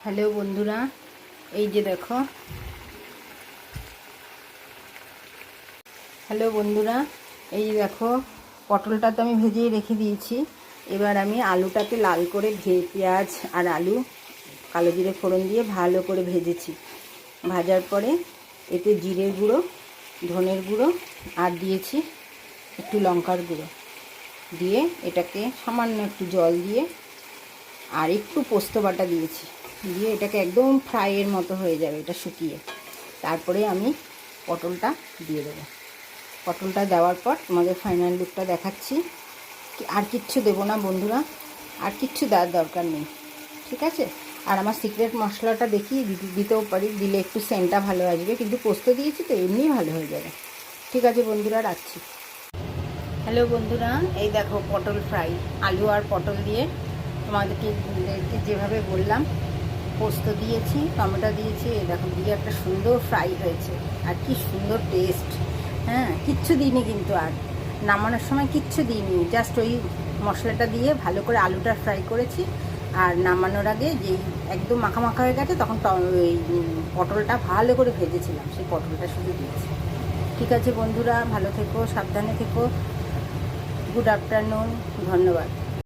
Hello বন্ধুরা, এই যে দেখো। হ্যালো বন্ধুরা, এই যে দেখো, পটলটা তো আমি ভেজেই রেখে দিয়েছি। এবার আমি আলুটাকে লাল করে পেঁয়াজ আর আলু কালো জিরে ফোড়ন দিয়ে ভালো করে ভেজেছি। ভাজার পরে এতে জিরের গুঁড়ো, ধনের গুঁড়ো আর দিয়েছি একটু লঙ্কার গুঁড়ো দিয়ে এটাকে সামান্য একটু জল দিয়ে আর একটু পোস্ত বাটা দিয়েছি, দিয়ে এটাকে একদম ফ্রাইয়ের মতো হয়ে যাবে এটা শুকিয়ে। তারপরে আমি পটলটা দিয়ে দেবো। পটলটা দেওয়ার পর তোমাদের ফাইনাল লুকটা দেখাচ্ছি। আর কিচ্ছু দেবো না বন্ধুরা, আর কিচ্ছু দেওয়ার দরকার নেই, ঠিক আছে? আর আমার সিক্রেট মশলাটা দেখিয়ে দিতেও পারি, দিলে একটু সেন্টটা ভালো আসবে, কিন্তু পোস্ত দিয়েছি তো এমনিই ভালো হয়ে যাবে। ঠিক আছে বন্ধুরা, রাখছি। হ্যালো বন্ধুরা, এই দেখো পটল ফ্রাই, আলু আর পটল দিয়ে তোমাদেরকে যেভাবে বললাম, পোস্ত দিয়েছি, টমেটো দিয়েছি, এই দেখো দিয়ে একটা সুন্দর ফ্রাই হয়েছে। আর কি সুন্দর টেস্ট! হ্যাঁ, কিচ্ছু দিইনি কিন্তু, আর নামানোর সময় কিচ্ছু দিইনি, জাস্ট ওই মশলাটা দিয়ে ভালো করে আলুটা ফ্রাই করেছি। আর নামানোর আগে যেই একদম মাখা মাখা হয়ে গেছে, তখন ওই পটলটা ভালো করে ভেজেছিলাম, সেই পটলটা শুধু দিয়েছি। ঠিক আছে বন্ধুরা, ভালো থেকো, সাবধানে থেকো। গুড আফটারনুন, ধন্যবাদ।